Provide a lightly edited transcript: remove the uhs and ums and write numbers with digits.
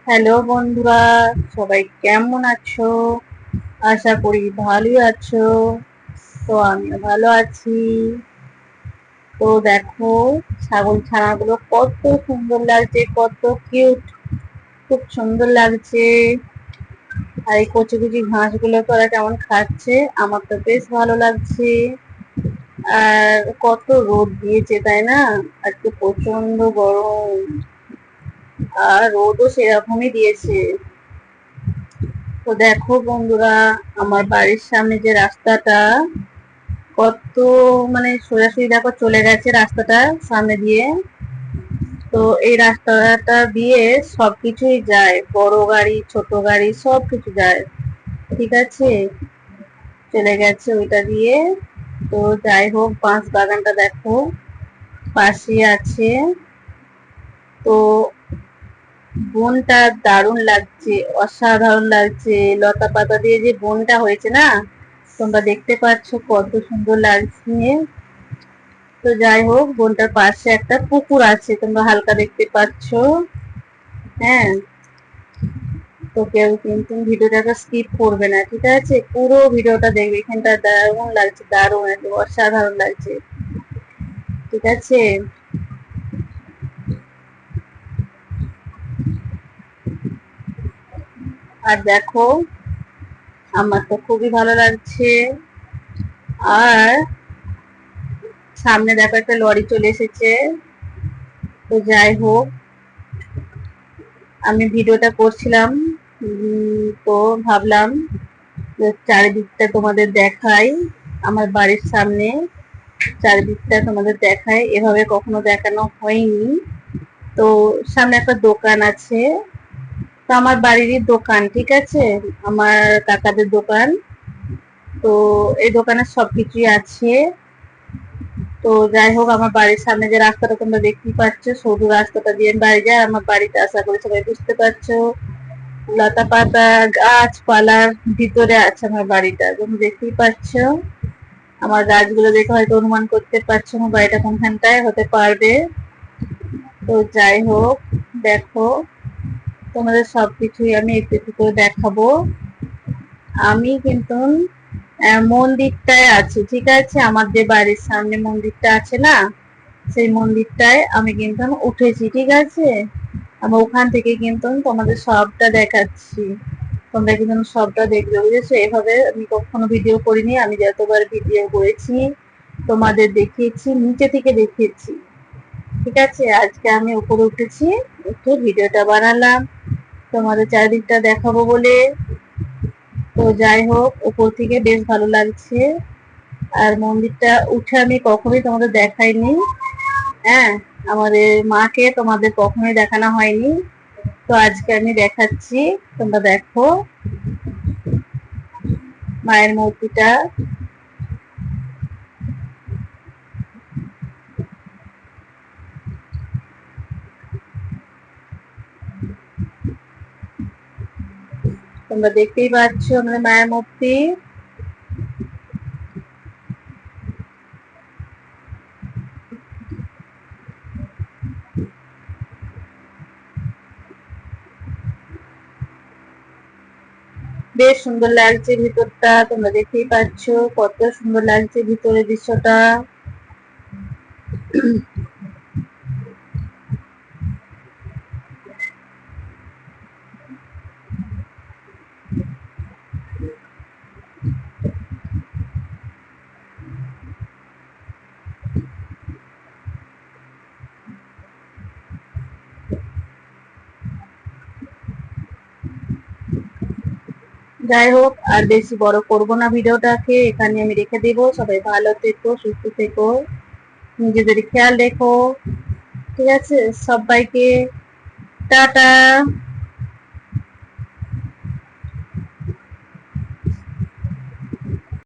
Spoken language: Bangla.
হ্যালো বন্ধুরা, সবাই কেমন আছো? আশা করি ভালোই আছো। তো আমিও ভালো আছি। তো দেখো, ছাগল ছানাগুলো কত সুন্দর লাগছে, কত কিউট, খুব সুন্দর লাগছে। আর এই কচি কচি ঘাসগুলো তো ওরা কেমন খাচ্ছে, আমার তো বেশ ভালো লাগছে। আর কত রোদ দিয়েছে তাই না? আজকে প্রচন্ড গরম, আর রোদও সেরকমই দিয়েছে। তো দেখো বন্ধুরা, আমার বাড়ির সামনে যে রাস্তাটা, কত মানে সোজাসুজি দেখো চলে গেছে রাস্তাটা সামনে দিয়ে। তো এই রাস্তাটা দিয়ে সবকিছুই যায়, বড় গাড়ি ছোট গাড়ি সবকিছু যায়। ঠিক আছে, চলে গেছে ওইটা দিয়ে। তো যাই হোক, বাঁশ বাগানটা দেখো পাশে আছে। তো বনটা দারুণ লাগছে, অসাধারণ লাগছে। লতা পাতা দিয়ে যে বনটা হয়েছে না, তোমরা দেখতে পাচ্ছ কত সুন্দর লাগছে। তো যাই হোক, বনটার পাশে একটা পুকুর আছে, তোমরা হালকা দেখতে পাচ্ছ। হ্যাঁ, তো কেউ কিন্তু ভিডিওটাকে স্কিপ করবে না, ঠিক আছে? পুরো ভিডিওটা দেখবে, এখানটা দারুণ লাগছে, দারুণ একদম অসাধারণ লাগছে। ঠিক আছে, আর দেখো, আমার তো খুবই ভালো লাগছে। আর সামনে দেখো একটা লরি চলে এসেছে। তো যাই হোক, আমি ভিডিওটা করছিলাম, তো ভাবলাম যে চারিদিকটা তোমাদের দেখাই, আমার বাড়ির সামনে চারিদিকটা তোমাদের দেখাই, এভাবে কখনো দেখানো হয়নি। তো সামনে একটা দোকান আছে, তো আমার বাড়িরই দোকান, ঠিক আছে, আমার কাকাদের দোকান। তো এই দোকানে সবকিছুই আছে। তো যাই হোক, আমার বাড়ির সামনে যে রাস্তাটা তোমরা দেখতেই পাচ্ছ, সরু রাস্তাটা দিয়ে বাড়ি যায় আমার বাড়িতে, আশা করি সবাই বুঝতে পারছো। লতা পাতা গাছপালার ভিতরে আছে আমার বাড়িটা, তুমি দেখতেই পাচ্ছ। আমার গাছগুলো দেখে হয়তো অনুমান করতে পারছো আমার বাড়িটা কোনখানটায় হতে পারবে। তো যাই হোক, দেখো, তোমাদের সবকিছুই আমি একটু একটু করে দেখাবো। আমি কিন্তু মন্দিরটায় আছি, ঠিক আছে, আমার যে বাড়ির সামনে মন্দিরটা আছে না, সেই মন্দিরটায় আমি কিন্তু উঠেছি, ঠিক আছে। আমি ওখান থেকে কিন্তু তোমাদের সবটা দেখাচ্ছি, তোমরা কিন্তু সবটা দেখবে, বুঝেছো? এভাবে আমি কখনো ভিডিও করিনি, আমি যতবার ভিডিও করেছি তোমাদের দেখিয়েছি, নিচে থেকে দেখিয়েছি। ঠিক আছে, আজকে আমি উপরে উঠেছি, একটু ভিডিওটা বানালাম তোমাদের চারিদিকটা দেখাবো বলে। তো যাই হোক, উপর থেকে বেশ ভালো লাগছে। আর মন্দিরটা উঠে আমি কখনোই তোমাদের দেখাইনি। হ্যাঁ, আমাদের মাকে তোমাদের কখনোই দেখানো হয়নি, তো আজকে আমি দেখাচ্ছি, তোমরা দেখো মায়ের মূর্তিটা। তোমরা দেখতেই পাচ্ছ আমাদের মায়ের মূর্তি। বেশ সুন্দর লাগছে ভিতরটা, তোমরা দেখতেই পাচ্ছ কত সুন্দর লাগছে ভিতরের দৃশ্যটা। যাই হোক, আর বেশি বড় করব না ভিডিওটাকে, এখানে আমি রেখে দেবো। সবাই ভালো থেকো, সুস্থ থেকো, নিজেদের খেয়াল রেখো, ঠিক আছে? সবাইকে টাটা।